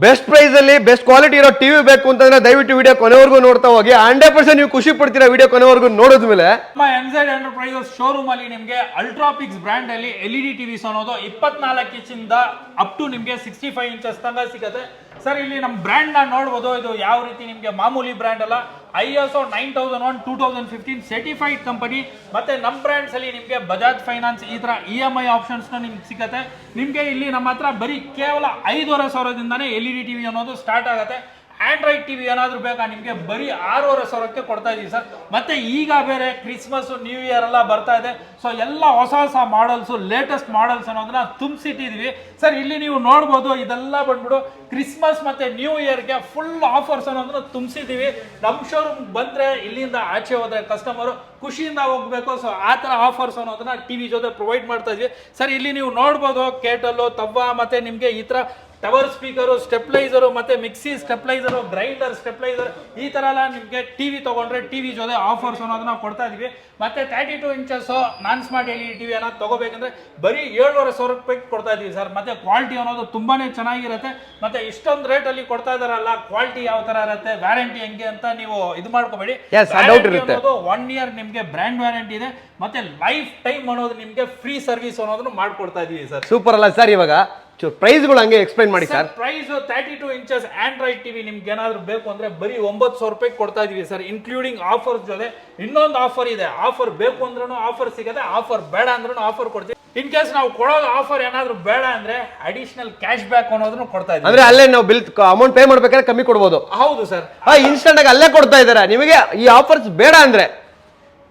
Best price ಅಲ್ಲಿ best quality ಇರೋ TV ಬೇಕು ಅಂತಂದ್ರೆ ದಯವಿಟ್ಟು ವಿಡಿಯೋ ಕೊನೆವರೆಗೂ ನೋಡ್ತಾ ಹೋಗಿ. 100% ನೀವು ಖುಷಿ ಪಡ್ತೀರಾ ವಿಡಿಯೋ ಕೊನೆವರೆಗೂ ನೋಡಿದ್ಮೇಲೆ. ನಮ್ಮ ಎನ್ಝೆಡ್ ಎಂಟರ್ಪ್ರೈಸಸ್ ಶೋರೂಮ್ ಅಲ್ಲಿ ನಿಮಗೆ ಅಲ್ಟ್ರಾಪಿಕ್ಸ್ ಬ್ರ್ಯಾಂಡ್ ಅಲ್ಲಿ LED ಟಿವಿಸ್ ಅನ್ನೋದು 24 ಇಂಚಿಂದ ಅಪ್ ಟು ನಿಮಗೆ 65 ಇಂಚಸ್ ತನಕ ಸಿಗುತ್ತೆ ಸರ್. ಇಲ್ಲಿ ನಮ್ಮ ಬ್ರ್ಯಾಂಡ್ ನ ನೋಡಬಹುದು. ಇದು ಯಾವ ರೀತಿ ನಿಮಗೆ ಮಾಮೂಲಿ ಬ್ರ್ಯಾಂಡ್ ಅಲ್ಲ, ISO 9001 2015 ಸರ್ಟಿಫೈಡ್ ಕಂಪನಿ. ಮತ್ತೆ ನಮ್ಮ ಬ್ರ್ಯಾಂಡ್ಸ್ ಅಲ್ಲಿ ನಿಮಗೆ ಬಜಾಜ್ ಫೈನಾನ್ಸ್ ಈ ತರ EMI ಆಪ್ಷನ್ಸ್ ನಿಮ್ಗೆ ಸಿಗುತ್ತೆ. ನಿಮಗೆ ಇಲ್ಲಿ ನಮ್ಮ ಹತ್ರ ಬರೀ ಕೇವಲ 5,500ದಿಂದಾನೇ LED ಟಿವಿ ಅನ್ನೋದು ಸ್ಟಾರ್ಟ್ ಆಗುತ್ತೆ. ಆಂಡ್ರಾಯ್ಡ್ ಟಿವಿ ಏನಾದ್ರು ಬೇಕಾ ನಿಮಗೆ ಬರೀ 6,500ಕ್ಕೆ ಕೊಡ್ತಾ ಇದೀವಿ ಸರ್. ಮತ್ತೆ ಈಗ ಬೇರೆ ಕ್ರಿಸ್ಮಸ್ ನ್ಯೂ ಇಯರ್ ಎಲ್ಲ ಬರ್ತಾ ಇದೆ. ಸೊ ಎಲ್ಲ ಹೊಸ ಹೊಸ ಮಾಡಲ್ಸ್ ಲೇಟೆಸ್ಟ್ ಮಾಡಲ್ಸ್ ಅನ್ನೋದನ್ನ ತುಂಬಿಸಿಟ್ಟಿದೀವಿ ಸರ್. ಇಲ್ಲಿ ನೀವು ನೋಡ್ಬೋದು, ಇದೆಲ್ಲ ಬಂದ್ಬಿಡು ಕ್ರಿಸ್ಮಸ್ ಮತ್ತೆ ನ್ಯೂ ಇಯರ್ಗೆ ಫುಲ್ ಆಫರ್ಸ್ ಅನ್ನೋದನ್ನ ತುಂಬಿಸಿದೀವಿ. ನಮ್ಮ ಶೋರೂಮ್ ಬಂದ್ರೆ ಇಲ್ಲಿಂದ ಆಚೆ ಹೋದ್ರೆ ಕಸ್ಟಮರ್ ಖುಷಿಯಿಂದ ಹೋಗ್ಬೇಕು. ಸೊ ಆ ತರ ಆಫರ್ಸ್ ಅನ್ನೋದನ್ನ ಟಿವಿ ಜೊತೆ ಪ್ರೊವೈಡ್ ಮಾಡ್ತಾ ಇದೀವಿ ಸರ್. ಇಲ್ಲಿ ನೀವು ನೋಡ್ಬೋದು ಕೇಟಲ್ಲು ತವ್ವ ಮತ್ತೆ ನಿಮ್ಗೆ ಈ ತರ ಟವರ್ ಸ್ಪೀಕರು, ಸ್ಟೆಪ್ಲೈಸರು, ಮತ್ತೆ ಮಿಕ್ಸಿ ಸ್ಟೆಪ್ಲೈಸರು, ಗ್ರೈಂಡರ್ ಸ್ಟೆಪ್ಲೈಸರ್, ಈ ತರ ಎಲ್ಲ ನಿಮಗೆ ಟಿವಿ ತಗೊಂಡ್ರೆ ಟಿವಿ ಜೊತೆ ಆಫರ್ಸ್ ಅನ್ನೋದನ್ನ ಕೊಡ್ತಾ ಇದೀವಿ. ಮತ್ತೆ 32 ಇಂಚಸ್ ನಾನ್ ಸ್ಮಾರ್ಟ್ LED ಟಿವಿ ಅನ್ನ ತಗೋಬೇಕಂದ್ರೆ ಬರೀ 7,500 ಕೊಡ್ತಾ ಇದೀವಿ ಸರ್. ಮತ್ತೆ ಕ್ವಾಲಿಟಿ ಅನ್ನೋದು ತುಂಬಾನೇ ಚೆನ್ನಾಗಿರುತ್ತೆ. ಮತ್ತೆ ಇಷ್ಟೊಂದು ರೇಟ್ ಅಲ್ಲಿ ಕೊಡ್ತಾ ಇದಾರಲ್ಲ, ಕ್ವಾಲಿಟಿ ಯಾವ ತರ ಇರುತ್ತೆ, ವ್ಯಾರಂಟಿ ಹೆಂಗೆ ಅಂತ ನೀವು ಇದು ಮಾಡ್ಕೋಬೇಡಿ. 1 ಇಯರ್ ನಿಮ್ಗೆ ಬ್ರ್ಯಾಂಡ್ ವ್ಯಾರಂಟಿ ಇದೆ. ಮತ್ತೆ ಲೈಫ್ ಟೈಮ್ ಅನ್ನೋದು ನಿಮ್ಗೆ ಫ್ರೀ ಸರ್ವಿಸ್ ಅನ್ನೋದನ್ನು ಮಾಡ್ಕೊಡ್ತಾ ಇದೀವಿ ಸರ್. ಸೂಪರ್ ಅಲ್ಲ ಸರ್. ಇವಾಗ ಪ್ರೈಸ್ಗಳು ಹಂಗೆ ಎಕ್ಸ್ಪ್ಲೈನ್ ಮಾಡಿ sir. Price 32 inches android TV ನಿಮ್ಗೆ ಏನಾದ್ರು ಬೇಕು ಅಂದ್ರೆ ಬರೀ 9,000 ಕೊಡ್ತಾ ಇದೀವಿ ಸರ್, ಇನ್ಕ್ಲೂಡಿಂಗ್ ಆಫರ್ ಜೊತೆ. ಇನ್ನೊಂದು ಆಫರ್ ಇದೆ, ಆಫರ್ ಬೇಕು ಅಂದ್ರೂ ಆಫರ್ ಸಿಗುತ್ತೆ, ಆಫರ್ ಬೇಡ ಅಂದ್ರೂ ಆಫರ್ ಕೊಡ್ತೀವಿ. ಇನ್ ಕೇಸ್ ನಾವು ಕೊಡೋದು ಆಫರ್ ಏನಾದ್ರು ಬೇಡ ಅಂದ್ರೆ ಅಡಿಷನಲ್ ಕ್ಯಾಶ್ ಬ್ಯಾಕ್ ಅನ್ನೋದನ್ನು ಕೊಡ್ತಾ ಇದೀವಿ. ಅಂದ್ರೆ ಅಲ್ಲೇ ನಾವು ಬಿಲ್ ಅಮೌಂಟ್ ಪೇ ಮಾಡ್ಬೇಕಾದ್ರೆ ಕಮ್ಮಿ ಕೊಡ್ಬೋದು. ಹೌದು ಸರ್, ಇನ್ಸ್ಟೆಂಟ್ ಆಗಿ ಅಲ್ಲೇ ಕೊಡ್ತಾ ಇದಾರೆ. ನಿಮಗೆ ಈ ಆಫರ್ಸ್ ಬೇಡ ಅಂದ್ರೆ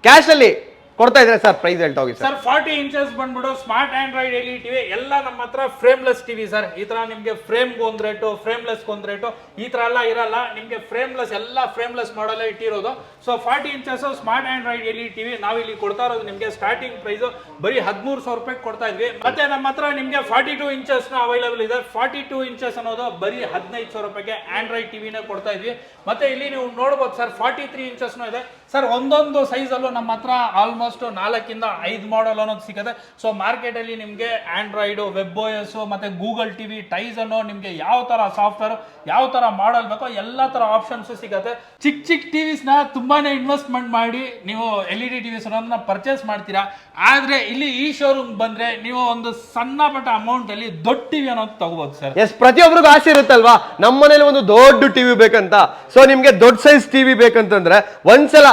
ಕ್ಯಾಶ್ ಅಲ್ಲಿ ಕೊಡ್ತಾ ಇದ್ರೆ ಸರ್. ಪ್ರೈಸ್ ಹೇಳ್ತಾ ಹೋಗಿ ಸರ್. 40 ಇಂಚಸ್ ಬಂದ್ಬಿಡು ಸ್ಮಾರ್ಟ್ ಆಂಡ್ರಾಯ್ಡ್ LED ಟಿವಿ ಎಲ್ಲ ನಮ್ಮ ಹತ್ರ ಫ್ರೇಮ್ಲೆಸ್ ಟಿವಿ ಸರ್. ಈ ತರ ನಿಮ್ಗೆ ಫ್ರೇಮ್ಗೆ ಒಂದ್ ರೇಟು, ಫ್ರೇಮ್ಲೆಸ್ ಒಂದ್ ರೇಟು, ಈ ತರ ಎಲ್ಲ ಇರಲ್ಲ. ನಿಮ್ಗೆ ಫ್ರೇಮ್ಲೆಸ್ ಎಲ್ಲ ಫ್ರೇಮ್ಲೆಸ್ ಮಾಡಲ್ ಇಟ್ಟಿರೋದು. So 40 inches smart Android LED TV ನಾವು ಇಲ್ಲಿ ಕೊಡ್ತಾ ಇರೋದು ನಿಮ್ಗೆ ಸ್ಟಾರ್ಟಿಂಗ್ ಪ್ರೈಸ್ ಬರೀ 13,000 ಕೊಡ್ತಾ ಇದ್ವಿ. ಮತ್ತೆ ನಮ್ಮ ಹತ್ರ ನಿಮ್ಗೆ 42 ಇಂಚಸ್ ಅವೈಲೇಬಲ್ ಇದೆ. 42 ಇಂಚಸ್ ಅನ್ನೋದು ಬರೀ 15,000 ಆಂಡ್ರಾಯ್ಡ್ ಟಿವಿನೇ ಕೊಡ್ತಾ ಇದ್ವಿ. ಮತ್ತೆ ಇಲ್ಲಿ ನೀವು ನೋಡ್ಬೋದು ಸರ್, 43 ಇಂಚಸ್ ಇದೆ ಸರ್. ಒಂದೊಂದು ಸೈಜ್ ಅಲ್ಲೂ ನಮ್ಮ ಹತ್ರ ಆಲ್ಮೋಸ್ಟ್ 4 ಇಂದ 5 ಮಾಡಲ್ ಅನ್ನೋದು ಸಿಗುತ್ತೆ. ಸೊ ಮಾರ್ಕೆಟ್ ಅಲ್ಲಿ ನಿಮ್ಗೆ ಆಂಡ್ರಾಯ್ಡ್, WebOS ಮತ್ತೆ ಗೂಗಲ್ ಟಿವಿ, ಟೈಸನ್ ನಿಮ್ಗೆ ಯಾವ ತರ ಸಾಫ್ಟ್ವೇರ್, ಯಾವ ತರ ಮಾಡಲ್ ಬೇಕೋ ಎಲ್ಲಾ ತರ ಆಪ್ಷನ್ಸ್ ಸಿಗುತ್ತೆ. ಚಿಕ್ಕ ಟಿವಿಸ್ ನ ತುಂಬಾನೇ ಇನ್ವೆಸ್ಟ್ಮೆಂಟ್ ಮಾಡಿ ನೀವು LED ಟಿವಿಸ್ ಅನ್ನೋದನ್ನ ಪರ್ಚೇಸ್ ಮಾಡ್ತೀರಾ. ಆದ್ರೆ ಇಲ್ಲಿ ಈ ಶೋರೂಮ್ ಬಂದ್ರೆ ನೀವು ಒಂದು ಸಣ್ಣ ಪಟ್ಟ ಅಮೌಂಟ್ ಅಲ್ಲಿ ದೊಡ್ಡ ಟಿವಿ ಅನ್ನೋದು ತಗೋಬಹುದು ಸರ್. ಎಸ್, ಪ್ರತಿಯೊಬ್ಬರಿಗೂ ಆಸೆ ಇರುತ್ತಲ್ವಾ, ನಮ್ಮ ಮನೇಲಿ ಒಂದು ದೊಡ್ಡ ಟಿವಿ ಬೇಕಂತ. ಸೊ ನಿಮ್ಗೆ ದೊಡ್ಡ ಸೈಜ್ ಟಿವಿ ಬೇಕಂತಂದ್ರೆ ಒಂದ್ಸಲ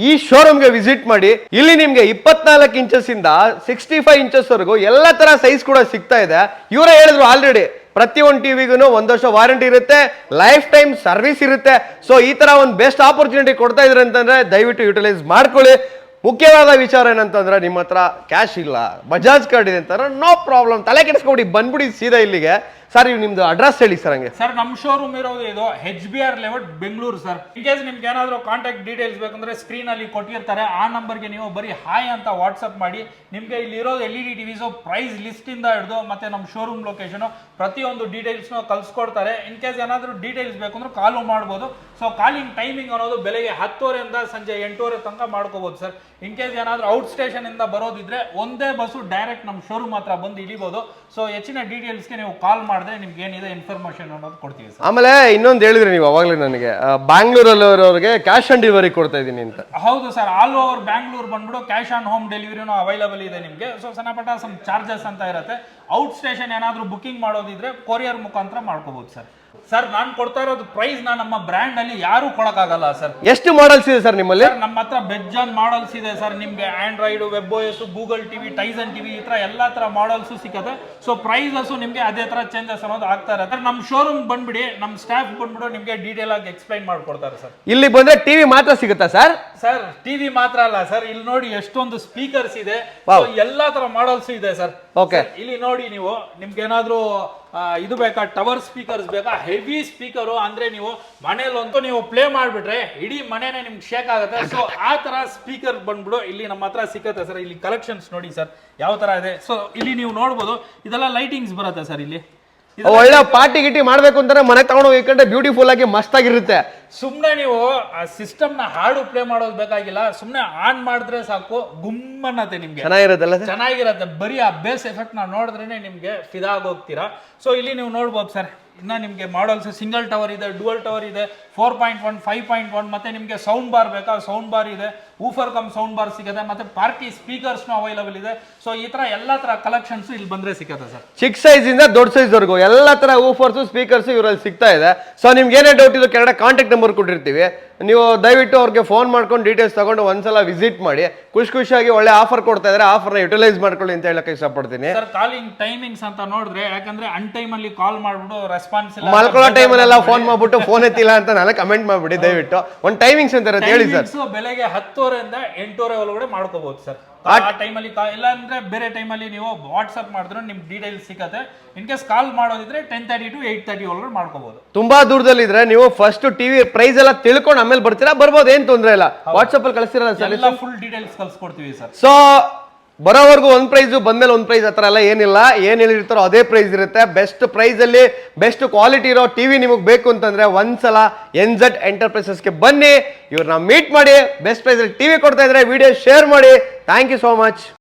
ಈ ಶೋರೂಮ್ಗೆ ವಿಸಿಟ್ ಮಾಡಿ. ಇಲ್ಲಿ ನಿಮ್ಗೆ 24 ಇಂಚಸ್ ಇಂದ 65 ಇಂಚಸ್ ವರೆಗೂ ಎಲ್ಲ ತರ ಸೈಜ್ ಕೂಡ ಸಿಗ್ತಾ ಇದೆ. ಇವರೇ ಹೇಳಿದ್ರು ಆಲ್ರೆಡಿ ಪ್ರತಿಯೊಂದು ಟಿವಿಗೂ 1 ವರ್ಷ ವಾರಂಟಿ ಇರುತ್ತೆ, ಲೈಫ್ ಟೈಮ್ ಸರ್ವಿಸ್ ಇರುತ್ತೆ. ಸೊ ಈ ತರ ಒಂದು ಬೆಸ್ಟ್ ಆಪರ್ಚುನಿಟಿ ಕೊಡ್ತಾ ಇದ್ರೆ ಅಂತಂದ್ರೆ ದಯವಿಟ್ಟು ಯುಟಿಲೈಸ್ ಮಾಡ್ಕೊಳ್ಳಿ. ಮುಖ್ಯವಾದ ವಿಚಾರ ಏನಂತಂದ್ರೆ ನಿಮ್ಮ ಹತ್ರ ಕ್ಯಾಶ್ ಇಲ್ಲ, ಬಜಾಜ್ ಕಾರ್ಡ್ ಇದೆ ಅಂತಂದ್ರೆ ನೋ ಪ್ರಾಬ್ಲಮ್, ತಲೆ ಕೆಡಿಸ್ಕೊಬಿಡಿ, ಬಂದ್ಬಿಡಿ ಸೀದಾ ಇಲ್ಲಿಗೆ. ಸರ್ ನಿಮ್ದು ಅಡ್ರೆಸ್ ಹೇಳಿ ಸರ್. ಹಂಗೆ ಸರ್, ನಮ್ಮ ಶೋರೂಮ್ ಇರೋದು ಇದು HBR layout Bengaluru sir. In case ನಿಮ್ಗೆ ಏನಾದ್ರು ಕಾಂಟ್ಯಾಕ್ಟ್ ಡೀಟೇಲ್ಸ್ ಬೇಕಂದ್ರೆ ಸ್ಕ್ರೀನ್ ಅಲ್ಲಿ ಕೊಟ್ಟಿರ್ತಾರೆ, ಆ ನಂಬರ್ಗೆ ನೀವು ಬರೀ ಹಾಯ್ ಅಂತ ವಾಟ್ಸ್ಆಪ್ ಮಾಡಿ. ನಿಮ್ಗೆ ಇಲ್ಲಿ ಇರೋದು LED ಟಿವಿಸ್ ಪ್ರೈಸ್ ಲಿಸ್ಟ್ ಇಂದ ಹಿಡಿದು ಮತ್ತೆ ನಮ್ಮ ಶೋರೂಮ್ ಲೊಕೇಶನ್ ಪ್ರತಿಯೊಂದು ಡೀಟೇಲ್ಸ್ ಕಳ್ಸಿಕೊಡ್ತಾರೆ. ಇನ್ ಕೇಸ್ ಏನಾದ್ರು ಡೀಟೇಲ್ಸ್ ಬೇಕಂದ್ರೆ ಕಾಲು ಮಾಡ್ಬೋದು. ಸೊ ಕಾಲಿಂಗ್ ಟೈಮಿಂಗ್ ಅನ್ನೋದು ಬೆಳಗ್ಗೆ 10:30 ಸಂಜೆ 8:00 ತನಕ ಮಾಡ್ಕೋಬಹುದು ಸರ್. ಇನ್ ಕೇಸ್ ಏನಾದ್ರು ಔಟ್ ಸ್ಟೇಷನ್ ಇಂದ ಬರೋದಿದ್ರೆ ಒಂದೇ ಬಸ್ಸು ಡೈರೆಕ್ಟ್ ನಮ್ಮ ಶೋರೂಮ್ ಹತ್ರ ಬಂದು ಇಳಿಬಹುದು. ಸೊ ಹೆಚ್ಚಿನ ಡೀಟೇಲ್ಸ್ಗೆ ನೀವು ಕಾಲ್ ಮಾಡಿದ್ರೆ ನಿಮ್ಗೆ ಏನಿದೆ ಇನ್ಫಾರ್ಮೇಶನ್ ಅನ್ನೋದು ಕೊಡ್ತೀವಿ ಸರ್. ಆಮೇಲೆ ಇನ್ನೊಂದು ಹೇಳಿದ್ರಿ ನೀವು ಅವಾಗಲೇ ನನಗೆ, ಬ್ಯಾಂಗ್ಳೂರಲ್ಲಿರೋರಿಗೆ ಕ್ಯಾಶ್ ಆನ್ ಡೆಲಿವರಿ ಕೊಡ್ತಾ ಇದ್ದೀನಿ ಅಂತ. ಹೌದು ಸರ್, ಆಲ್ ಓವರ್ ಬ್ಯಾಂಗ್ಳೂರ್ ಬಂದ್ಬಿಟ್ಟು ಕ್ಯಾಶ್ ಆನ್ ಹೋಮ್ ಡೆಲಿವರಿನೂ ಅವೈಲೇಬಲ್ ಇದೆ ನಿಮಗೆ. ಸೊ ಸಣ್ಣ ಪಟ್ಟ ಸಮ್ ಚಾರ್ಜಸ್ ಅಂತ ಇರುತ್ತೆ. ಔಟ್ ಸ್ಟೇಷನ್ ಏನಾದ್ರು ಬುಕಿಂಗ್ ಮಾಡೋದಿದ್ರೆ ಕೊರಿಯರ್ ಮುಖಾಂತರ ಮಾಡ್ಕೋಬಹುದು ಸರ್. ಸರ್, ನಾನು ಕೊಡ್ತಾ ಇರೋದು ಪ್ರೈಸ್ ನಮ್ಮ ಬ್ರ್ಯಾಂಡ್ ಅಲ್ಲಿ ಯಾರು ಕೊಡಕ್ಕಾಗಲ್ಲ ಸರ್. ಎಷ್ಟು ಮಾಡಲ್ಸ್ ಇದೆ ಸರ್ ನಿಮ್ಮಲ್ಲಿ? ನಮ್ಮ ಹತ್ರ ಬೆಜ್ಜಾನ್ ಮಾಡಲ್ಸ್ ಇದೆ ಸರ್. ನಿಮ್ಗೆ Android, WebOS, Google TV, Tyson TV ಈ ತರ ಎಲ್ಲಾ ತರ ಮಾಡಲ್ಸ್ ಸಿಗುತ್ತೆ. ಸೊ ಪ್ರೈಸಸ್ ನಿಮ್ಗೆ ಅದೇ ತರ ಚೇಂಜಸ್ ಅನ್ನೋದು ಆಗ್ತಾ ಇರುತ್ತೆ. ನಮ್ಮ ಶೋರೂಮ್ ಬಂದ್ಬಿಡಿ, ನಮ್ಮ ಸ್ಟಾಫ್ ಬಂದ್ಬಿಟ್ಟು ನಿಮ್ಗೆ ಡೀಟೇಲ್ ಆಗಿ ಎಕ್ಸ್ಪ್ಲೈನ್ ಮಾಡ್ಕೊಡ್ತಾರೆ ಸರ್. ಇಲ್ಲಿ ಬಂದ್ರೆ ಟಿವಿ ಮಾತ್ರ ಸಿಗುತ್ತಾ ಸರ್? ಸರ್, ಟಿವಿ ಮಾತ್ರ ಅಲ್ಲ ಸರ್, ಇಲ್ಲಿ ನೋಡಿ ಎಷ್ಟೊಂದು ಸ್ಪೀಕರ್ಸ್ ಇದೆ, ಎಲ್ಲಾ ತರ ಮಾಡಲ್ಸ್ ಇದೆ ಸರ್. ಓಕೆ, ಇಲ್ಲಿ ನೋಡಿ ನೀವು, ನಿಮ್ಗೆ ಏನಾದ್ರು ಇದು ಬೇಕಾ, ಟವರ್ ಸ್ಪೀಕರ್ಸ್ ಬೇಕಾ, ಹೆವಿ ಸ್ಪೀಕರು ಅಂದ್ರೆ ನೀವು ಮನೇಲಂತೂ ನೀವು ಪ್ಲೇ ಮಾಡ್ಬಿಟ್ರೆ ಇಡೀ ಮನೆನೇ ನಿಮ್ಗೆ ಶೇಕ್ ಆಗುತ್ತೆ. ಸೊ ಆ ತರ ಸ್ಪೀಕರ್ ಬಂದ್ಬಿಡು ಇಲ್ಲಿ ನಮ್ಮ ಹತ್ರ ಸಿಗುತ್ತೆ ಸರ್. ಇಲ್ಲಿ ಕಲೆಕ್ಷನ್ಸ್ ನೋಡಿ ಸರ್ ಯಾವ ತರ ಇದೆ. ಸೊ ಇಲ್ಲಿ ನೀವು ನೋಡ್ಬೋದು, ಇದೆಲ್ಲ ಲೈಟಿಂಗ್ಸ್ ಬರುತ್ತೆ ಸರ್. ಇಲ್ಲಿ ಒಳ್ಳೆ ಪಾರ್ಟಿ ಗಿಟಿ ಮಾಡ್ಬೇಕು ಅಂತಾನೆ ಮನೆ ತಗೊಂಡು ಹೋಗ್ಕೊಂಡ್ರೆ ಬ್ಯೂಟಿಫುಲ್ ಆಗಿ ಮಸ್ತ್ ಆಗಿರುತ್ತೆ. ಸುಮ್ನೆ ನೀವು ಆ ಸಿಸ್ಟಮ್ ನ ಹಾಡು ಪ್ಲೇ ಮಾಡೋದು ಬೇಕಾಗಿಲ್ಲ, ಸುಮ್ನೆ ಆನ್ ಮಾಡಿದ್ರೆ ಸಾಕು, ಗುಮ್ಮನ್ನತ್ತೆ ನಿಮ್ಗೆ. ಚೆನ್ನಾಗಿರುತ್ತೆ. ಬರೀ ಆ ಬೇಸ್ ಎಫೆಕ್ಟ್ ನ ನೋಡಿದ್ರೇನೆ ನಿಮ್ಗೆ ಫಿದಾ ಆಗೋಗ್ತೀರಾ. ಸೊ ಇಲ್ಲಿ ನೀವು ನೋಡ್ಬೋದು ಸರ್, ಇನ್ನ ನಿಮಗೆ ಮಾಡಲ್ಸ್ ಸಿಂಗಲ್ ಟವರ್ ಇದೆ, ಡುವಲ್ ಟವರ್ ಇದೆ, 4.1, 5.1, ಮತ್ತೆ ನಿಮಗೆ ಸೌಂಡ್ ಬಾರ್ ಬೇಕಾ ಸೌಂಡ್ ಬಾರ್ ಇದೆ, ಊಫರ್ ಕಮ್ ಸೌಂಡ್ ಬಾರ್ ಸಿಗುತ್ತೆ, ಮತ್ತೆ ಪಾರ್ಟಿ ಸ್ಪೀಕರ್ಸ್ ಅವೈಲಬಲ್ ಇದೆ. ಸೊ ಈ ತರ ಎಲ್ಲಾ ತರ ಕಲೆಕ್ಷನ್ಸ್ ಇಲ್ಲಿ ಬಂದ್ರೆ ಸಿಗುತ್ತೆ ಸರ್. ಚಿಕ್ಕ ಸೈಜ್ ಇಂದ ದೊಡ್ಡ ಸೈಜ್ ವರೆಗೂ ಎಲ್ಲ ತರ ಊಫರ್ಸ್ ಸ್ಪೀಕರ್ಸ್ ಇವರಲ್ಲಿ ಸಿಗ್ತಾ ಇದೆ. ಸೊ ನಿಮ್ಗೆ ಏನೇ ಡೌಟ್ ಇದ್ರು ಕೆಳಗಡೆ ಕಾಂಟ್ಯಾಕ್ಟ್ ನಂಬರ್ ಕೊಟ್ಟಿರ್ತೀವಿ, ನೀವು ದಯವಿಟ್ಟು ಅವ್ರಿಗೆ ಫೋನ್ ಮಾಡ್ಕೊಂಡು ಡೀಟೇಲ್ಸ್ ತಗೊಂಡು ಒಂದ್ಸಲ ವಿಸಿಟ್ ಮಾಡಿ. ಖುಷಿಯಾಗಿ ಒಳ್ಳೆ ಆಫರ್ ಕೊಡ್ತಾ ಇದ್ದಾರೆ, ಆಫರ್ನ ಯುಟಿಲೈಸ್ ಮಾಡ್ಕೊಳ್ಳಿ ಅಂತ ಹೇಳಕ್ಕೆ ಇಷ್ಟಪಡ್ತೀನಿ. ಸರ್ ಕಾಲಿಂಗ್ ಟೈಮಿಂಗ್ಸ್ ಅಂತ ನೋಡಿದ್ರೆ, ಯಾಕಂದ್ರೆ ಅನ್ ಟೈಮ್ ಅಲ್ಲಿ ಕಾಲ್ ಮಾಡ್ಬಿಟ್ಟು ರೆಸ್ಪಾನ್ಸ್ ಇಲ್ಲ, ಮಲ್ಕೊಳ್ಳೋ ಟೈಮಲ್ಲೆಲ್ಲ ಫೋನ್ ಮಾಡ್ಬಿಟ್ಟು ಫೋನ್ ಎತ್ತಿಲ್ಲ ಅಂತ ನಾಳೆ ಕಮೆಂಟ್ ಮಾಡ್ಬಿಡಿ. ದಯವಿಟ್ಟು ಒಂದು ಟೈಮಿಂಗ್ಸ್ ಅಂತ ಇರುತ್ತೆ ಹೇಳಿ ಸರ್. ಬೆಳಗ್ಗೆ 10:00 8:00 ಒಳಗಡೆ ಮಾಡ್ಕೋಬಹುದು ಸರ್. ಆ ಟೈಮಲ್ಲಿ ಇಲ್ಲ ಅಂದ್ರೆ ಬೇರೆ ಟೈಮಲ್ಲಿ ನೀವು ವಾಟ್ಸ್ಆಪ್ ಮಾಡಿದ್ರೆ ನಿಮ್ ಡೀಟೇಲ್ಸ್ ಸಿಗುತ್ತೆ. ಇನ್ ಕೇಸ್ ಕಾಲ್ ಮಾಡೋದಿದ್ರೆ 10:30 to 8:30 ಒಳಗಡೆ ಮಾಡ್ಕೋಬಹುದು. ತುಂಬಾ ದೂರದಲ್ಲಿದ್ರೆ ನೀವು ಫಸ್ಟ್ ಟಿವಿ ಪ್ರೈಸ್ ಎಲ್ಲ ತಿಳ್ಕೊಂಡು ಆಮೇಲೆ ಬರ್ತೀರಾ, ಬರ್ಬೋದು, ಏನ್ ತೊಂದ್ರೆ ಇಲ್ಲ. ವಾಟ್ಸ್ಆಪ್ ಅಲ್ಲಿ ಕಳಿಸ್ತೀರಲ್ಲ ಸರ್, ಎಲ್ಲ ಫುಲ್ ಡೀಟೇಲ್ಸ್ ಕಳ್ಸಿಕೊಡ್ತೀವಿ ಸರ್. ಸೊ ಬರೋವರೆಗೂ ಒಂದ್ ಪ್ರೈಸ್, ಬಂದ್ಮೇಲೆ ಒಂದ್ ಪ್ರೈಸ್ ಹತ್ರ ಎಲ್ಲ ಏನಿಲ್ಲ. ಏನ್ ಹೇಳಿರ್ತಾರೋ ಅದೇ ಪ್ರೈಸ್ ಇರುತ್ತೆ. ಬೆಸ್ಟ್ ಪ್ರೈಸ್ ಅಲ್ಲಿ ಬೆಸ್ಟ್ ಕ್ವಾಲಿಟಿ ಇರೋ ಟಿವಿ ನಿಮಗೆ ಬೇಕು ಅಂತಂದ್ರೆ ಒಂದ್ಸಲ NZ ಎಂಟರ್ಪ್ರೈಸಸ್ಗೆ ಬನ್ನಿ, ಇವ್ರನ್ನ ಮೀಟ್ ಮಾಡಿ. ಬೆಸ್ಟ್ ಪ್ರೈಸ್ ಅಲ್ಲಿ ಟಿವಿ ಕೊಡ್ತಾ ಇದ್ರೆ ವಿಡಿಯೋ ಶೇರ್ ಮಾಡಿ. Thank you so much.